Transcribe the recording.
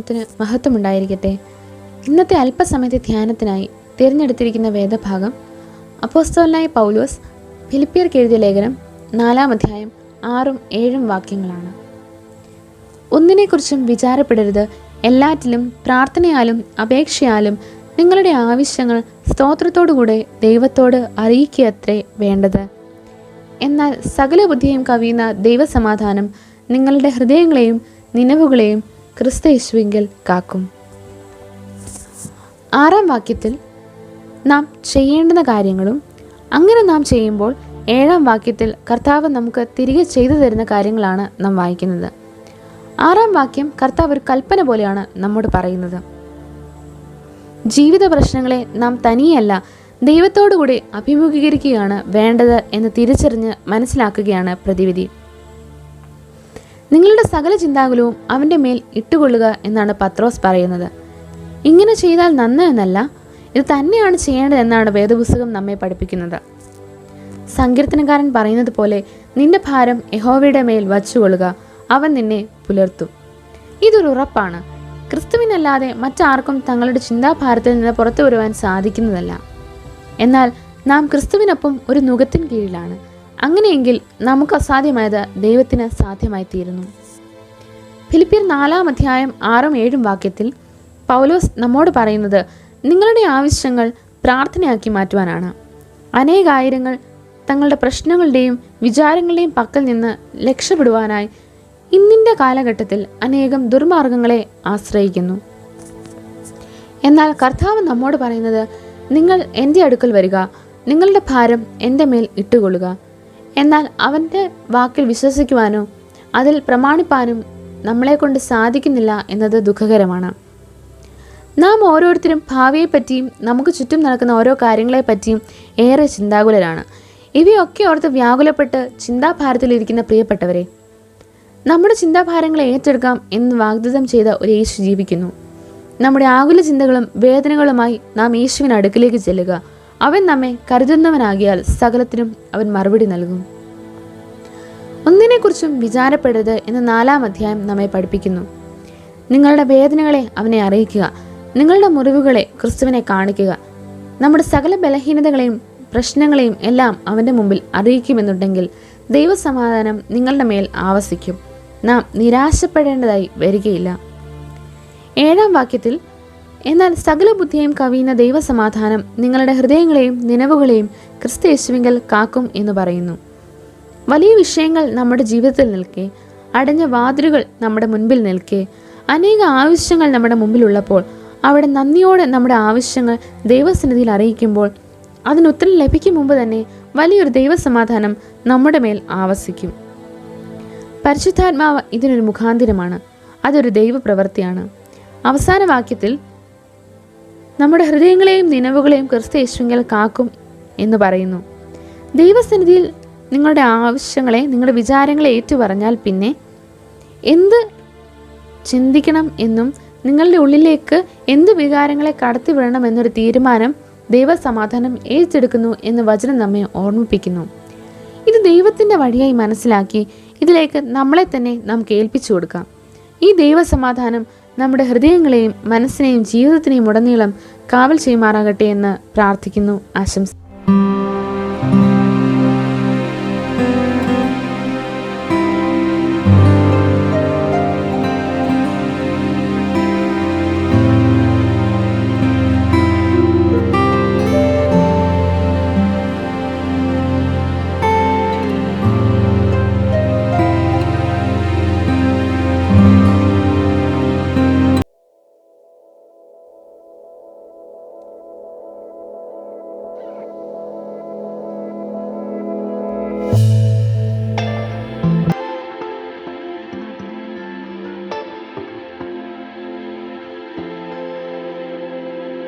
നാമത്തിന് മഹത്വമുണ്ടായിരിക്കട്ടെ. ഇന്നത്തെ അല്പസമയത്തെ ധ്യാനത്തിനായി തിരഞ്ഞെടുത്തിരിക്കുന്ന വേദഭാഗം അപ്പോസ്തലനായ പൗലോസ് ഫിലിപ്പിയർക്ക് എഴുതിയ ലേഖനം 4-ാം അധ്യായം 6-7 വാക്യങ്ങളാണ്. ഒന്നിനെക്കുറിച്ചും വിചാരപ്പെടരുത്, എല്ലാറ്റിലും പ്രാർത്ഥനയാലും അപേക്ഷയാലും നിങ്ങളുടെ ആവശ്യങ്ങൾ സ്തോത്രത്തോടുകൂടെ ദൈവത്തോട് അറിയിക്കുകയത്രേ വേണ്ടത്. എന്നാൽ സകല ബുദ്ധിയും കവിയുന്ന ദൈവസമാധാനം നിങ്ങളുടെ ഹൃദയങ്ങളെയും നിനവുകളെയും ക്രിസ്തുയേശുവിങ്കൽ കാക്കും. 6-ാം വാക്യത്തിൽ നാം ചെയ്യേണ്ടുന്ന കാര്യങ്ങളും അങ്ങനെ നാം ചെയ്യുമ്പോൾ 7-ാം വാക്യത്തിൽ കർത്താവ് നമുക്ക് തിരികെ ചെയ്തു തരുന്ന കാര്യങ്ങളാണ് നാം വായിക്കുന്നത്. 6-ാം വാക്യം കർത്താവ് ഒരു കൽപ്പന പോലെയാണ് നമ്മോട് പറയുന്നത്. ജീവിത പ്രശ്നങ്ങളെ നാം തനിയല്ല ദൈവത്തോടുകൂടി അഭിമുഖീകരിക്കുകയാണ് വേണ്ടത് എന്ന് തിരിച്ചറിഞ്ഞ് മനസ്സിലാക്കുകയാണ് പ്രതിവിധി. നിങ്ങളുടെ സകല ചിന്താകുലവും അവൻ്റെ മേൽ ഇട്ടുകൊള്ളുക എന്നാണ് പത്രോസ് പറയുന്നത്. ഇങ്ങനെ ചെയ്താൽ നന്ന് എന്നല്ല, ഇത് തന്നെയാണ് ചെയ്യേണ്ടതെന്നാണ് വേദപുസ്തകം നമ്മെ പഠിപ്പിക്കുന്നത്. സങ്കീർത്തനക്കാരൻ പറയുന്നത് പോലെ നിന്റെ ഭാരം യഹോവയുടെ മേൽ വച്ചുകൊള്ളുക, അവൻ നിന്നെ പുലർത്തും. ഇതൊരു ഉറപ്പാണ്. ക്രിസ്തുവിനല്ലാതെ മറ്റാർക്കും തങ്ങളുടെ ചിന്താഭാരത്തിൽ നിന്ന് പുറത്തു വരുവാൻ സാധിക്കുന്നതല്ല. എന്നാൽ നാം ക്രിസ്തുവിനൊപ്പം ഒരു നുകത്തിന് കീഴിലാണ്. അങ്ങനെയെങ്കിൽ നമുക്ക് അസാധ്യമായത് ദൈവത്തിന് സാധ്യമായി തീരുന്നു. ഫിലിപ്പിയർ 4-ാം അധ്യായം 6-7 വാക്യത്തിൽ പൗലോസ് നമ്മോട് പറയുന്നത് നിങ്ങളുടെ ആവശ്യങ്ങൾ പ്രാർത്ഥനയാക്കി മാറ്റുവാനാണ്. അനേകായിരങ്ങൾ തങ്ങളുടെ പ്രശ്നങ്ങളുടെയും വിചാരങ്ങളുടെയും പക്കൽ നിന്ന് രക്ഷപ്പെടുവാനായി ഇന്നിൻ്റെ കാലഘട്ടത്തിൽ അനേകം ദുർമാർഗങ്ങളെ ആശ്രയിക്കുന്നു. എന്നാൽ കർത്താവ് നമ്മോട് പറയുന്നത് നിങ്ങൾ എൻ്റെ അടുക്കൽ വരിക, നിങ്ങളുടെ ഭാരം എൻ്റെ മേൽ ഇട്ടുകൊള്ളുക. എന്നാൽ അവൻ്റെ വാക്കിൽ വിശ്വസിക്കുവാനോ അതിൽ പ്രമാണിപ്പാനും നമ്മളെക്കൊണ്ട് സാധിക്കുന്നില്ല എന്നത് ദുഃഖകരമാണ്. നാം ഓരോരുത്തരും ഭാവിയെപ്പറ്റിയും നമുക്ക് ചുറ്റും നടക്കുന്ന ഓരോ കാര്യങ്ങളെപ്പറ്റിയും ഏറെ ചിന്താകുലരാണ്. ഇവയൊക്കെ ഓർത്ത് വ്യാകുലപ്പെട്ട് ചിന്താഭാരത്തിലിരിക്കുന്ന പ്രിയപ്പെട്ടവരെ, നമ്മുടെ ചിന്താഭാരങ്ങളെ ഏറ്റെടുക്കാം എന്ന് വാഗ്ദത്തം ചെയ്ത ഒരു യേശു ജീവിക്കുന്നു. നമ്മുടെ ആകുല ചിന്തകളും വേദനകളുമായി നാം യേശുവിന് അടുക്കിലേക്ക് ചെല്ലുക. അവൻ നമ്മെ കരുതുന്നവനാകിയാൽ സകലത്തിനും അവൻ മറുപടി നൽകും. ഒന്നിനെക്കുറിച്ചും വിചാരപ്പെടരുത് എന്ന് 4-ാം അധ്യായം നമ്മെ പഠിപ്പിക്കുന്നു. നിങ്ങളുടെ വേദനകളെ അവനെ അറിയിക്കുക, നിങ്ങളുടെ മുറിവുകളെ ക്രിസ്തുവിനെ കാണിക്കുക. നമ്മുടെ സകല ബലഹീനതകളെയും പ്രശ്നങ്ങളെയും എല്ലാം അവൻ്റെ മുമ്പിൽ അറിയിക്കുമെന്നുണ്ടെങ്കിൽ ദൈവസമാധാനം നിങ്ങളുടെ മേൽ ആവസിക്കും. നാം നിരാശപ്പെടേണ്ടതായി വരികയില്ല. 7-ാം വാക്യത്തിൽ എന്നാൽ സകല ബുദ്ധിയും കവിയുന്ന ദൈവസമാധാനം നിങ്ങളുടെ ഹൃദയങ്ങളെയും നിനവുകളെയും ക്രിസ്തുയേശുവിങ്കൽ കാക്കും എന്ന് പറയുന്നു. വലിയ വിഷയങ്ങൾ നമ്മുടെ ജീവിതത്തിൽ നിൽക്കെ, അടഞ്ഞ വാതിലുകൾ നമ്മുടെ മുൻപിൽ നിൽക്കെ, അനേക ആവശ്യങ്ങൾ നമ്മുടെ മുമ്പിലുള്ളപ്പോൾ അവിടെ നന്ദിയോടെ നമ്മുടെ ആവശ്യങ്ങൾ ദൈവസന്നിധിയിൽ അറിയിക്കുമ്പോൾ അതിനുത്തരം ലഭിക്കും മുമ്പ് തന്നെ വലിയൊരു ദൈവസമാധാനം നമ്മുടെ മേൽ ആവസിക്കും. പരിശുദ്ധാത്മാവ് ഇതിനൊരു മുഖാന്തിരമാണ്. അതൊരു ദൈവപ്രവൃത്തിയാണ്. അവസാന വാക്യത്തിൽ നമ്മുടെ ഹൃദയങ്ങളെയും നിനവുകളെയും ക്രിസ്തുയേശുവിങ്കൽ കാക്കും എന്ന് പറയുന്നു. ദൈവസന്നിധിയിൽ നിങ്ങളുടെ ആവശ്യങ്ങളെ, നിങ്ങളുടെ വിചാരങ്ങളെ ഏറ്റുപറഞ്ഞാൽ പിന്നെ എന്ത് ചിന്തിക്കണം എന്നും നിങ്ങളുടെ ഉള്ളിലേക്ക് എന്ത് വികാരങ്ങളെ കടത്തിവിടണം എന്നൊരു തീരുമാനം ദൈവസമാധാനം ഏറ്റെടുക്കുന്നു എന്ന് വചനം നമ്മെ ഓർമ്മിപ്പിക്കുന്നു. ഇത് ദൈവത്തിൻ്റെ വഴിയായി മനസ്സിലാക്കി ഇതിലേക്ക് നമ്മളെ തന്നെ നാം കേൾപ്പിച്ചു കൊടുക്കാം. ഈ ദൈവസമാധാനം നമ്മുടെ ഹൃദയങ്ങളെയും മനസ്സിനെയും ജീവിതത്തിനെയും ഉടനീളം കാവൽ ചെയ്യുമാറാകട്ടെ എന്ന് പ്രാർത്ഥിക്കുന്നു, ആശംസിക്കുന്നു.